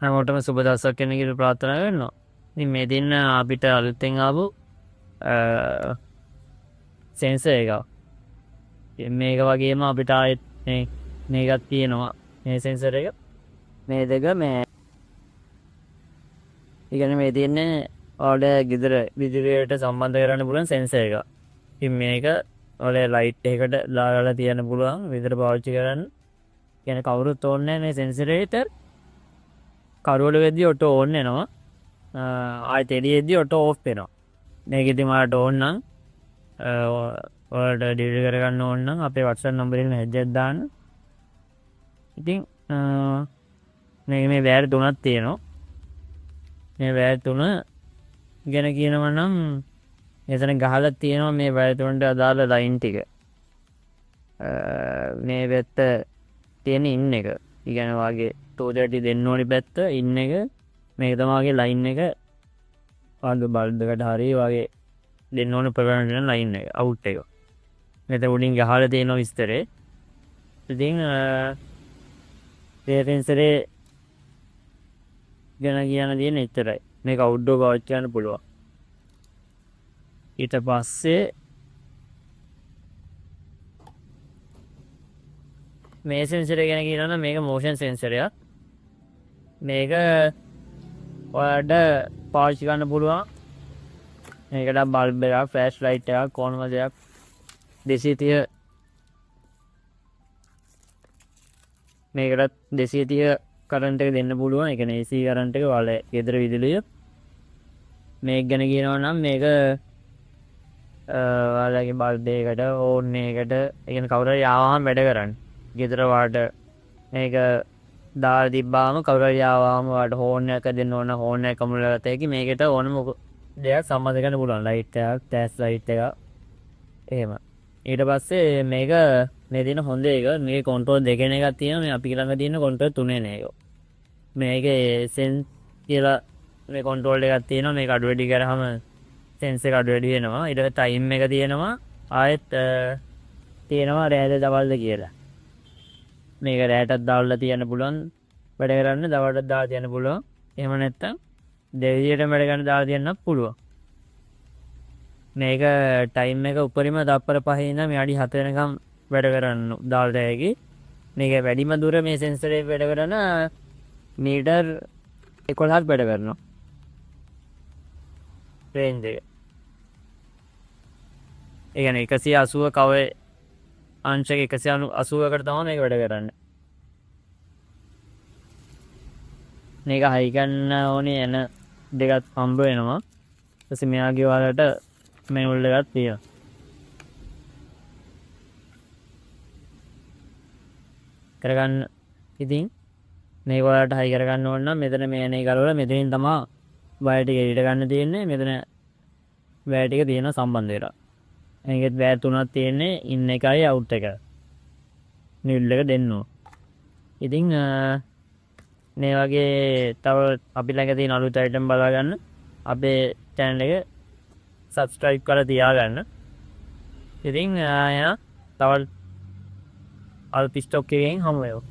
හැමෝටම සුබ දවසක් වෙන කියලා ප්‍රාර්ථනා කරනවා. ඉතින් මේ දින අපිට අලුතෙන් ආපු සෙන්සර් එකක්. ඉතින් මේක වගේම අපිට ආයෙත් මේකක් තියෙනවා. මේ සෙන්සර් එක. මේ දෙක මේ ඉගෙන මේ තියෙන්නේ ඔයාලේ ගෙදර විදුලියට සම්බන්ධ කරන්න පුළුවන් සෙන්සර් එකක්. ඉතින් මේක ඔයාලේ ලයිට් එකකට දාලා තියන්න පුළුවන් විතර පාවිච්චි කරන්න. කියන්නේ කවුරුත් ඕනේ නැහැ මේ සෙන්සර් එකට. කරුවල වෙද්දී ඔටෝ ඕන් වෙනවා. ආයෙත් එළියෙද්දී ඔටෝ ඕෆ් වෙනවා. මේක ඉතින් මට ඕන නම් ඔයාලට ඩිලීට් කරගන්න ඕන නම් අපේ WhatsApp නම්බර් එකෙන් මැසේජ් එකක් දාන්න. ඉතින් මේ වෑර් තුනක් තියෙනවා. මේ වෑර් තුන ගැන කියනවා නම් එතන ගහලා තියෙනවා මේ වෑර් තුනට අදාළ ලයින් ටික. මේ පැත්ත තියෙන ඉන් එක. ඉගෙන වාගේ 230 දෙන්න ඕනි පැත්ත ඉන් එක මේක තමයි ලයින් එක වාගේ බල්බ් එකට හරි වාගේ දෙන්න ඕන ප්‍රවණන ලයින් එක අවුට් එක. මෙතන උඩින් ගහලා තියෙන විස්තරේ. ඉතින් සෙන්සරේ ගැන කියන්න තියෙන එච්චරයි. මේක අවුට්ඩෝර් පාවිච්චි කරන්න පුළුවන්. ඊට පස්සේ මේ සෙන්සර් එක ගැන කියනවා නම් මේක මෝෂන් සෙන්සර් එකක්. මේක ඔයාලට පාවිච්චි කරන්න පුළුවන්. මේකට බල්බ් එකක්, ෆ්ලෑෂ් ලයිට් එකක්, කෝණමල් එකක් 230 මේකට 230 කරන්ට් එක දෙන්න පුළුවන්. ඒ කියන්නේ AC කරන්ට් එක ඔයාලේ ගෙදර විදුලිය. මේක ගැන කියනවා නම් මේක ඔයාලගේ බල්බ් එකකට ඕන් එකකට ඒ කියන්නේ කවුරු හරි ආවම වැඩ කරන්නේ. ගෙදර වාට මේක දාලා තිබ්බාම කවුරු හරි ආවම වාට හෝන් එකක් දෙන්න ඕන හෝන් එක කමුලලා තේකි මේකට ඕනම දෙයක් සම්බන්ධ කරන්න පුළුවන්. ලයිට් එකක්, ටැස් ලයිට් එකක් එහෙම. ඊට පස්සේ මේක මේ තියෙන හොඳ එක මේ කන්ට්‍රෝල් දෙකෙන් එකක් තියෙනවා. මේ අපි ළඟ තියෙන කන්ට්‍රෝල් තුනෙන් එක. මේකේ සෙන්ස් කියලා මේ කන්ට්‍රෝල් එකක් තියෙනවා. මේක අඩු වැඩි කරාම සෙන්ස් එක අඩු වැඩි වෙනවා. ඊට පස්සේ ටයිම් එක තියෙනවා. ආයෙත් තියෙනවා රෑද දවල්ද කියලා. මේක රෑටත් දාලා තියන්න පුළුවන්. වැඩ කරන්න දවල්ටත් දාලා තියන්න පුළුවන්. එහෙම නැත්නම් දෙවියටම වැඩ ගන්න දාලා තියන්නත් පුළුවන්. මේක ටයිම් එක උපරිම තප්පර 5 ඉඳන් විනාඩි 7 වෙනකම් වැඩ කරන්න දාලා හැකි. මේක වැඩිම දුර මේ සෙන්සරේ වැඩ කරන මීටර් 11ක් වැඩ කරනවා. රේන්ජ් එක. ඒ කියන්නේ 180 කවර් අංශක 180කට තමයි මේක වැඩ කරන්නේ. මේක හයි ගන්න ඕනේ එන දෙකක් හම්බ වෙනවා. ඊපස්සේ මෙයාගේ වලට මේවුල් එකක් තියෙනවා. කරගන්න ඉතින් මේක වලට හයි කරගන්න ඕන නම් මෙතන මේ එනේ කරවල මෙතනින් තමයි වයර් ටික ඊට ගන්න තියෙන්නේ. මෙතන වයර් ටික තියෙන සම්බන්ධ වෙලා. මේකෙත් වයර් තුනක් තියෙන්නේ ඉන් එකයි අවුට් එක. නිල් එක දෙන්න ඕන. ඉතින් මේ වගේ තව අපි ළඟ තියෙන අලුත් අයිටම් බලා ගන්න අපේ channel එක subscribe කරලා තියාගන්න. ඉතින් තව අලුත් ස්ටොක් එකකින් හමු වෙමු.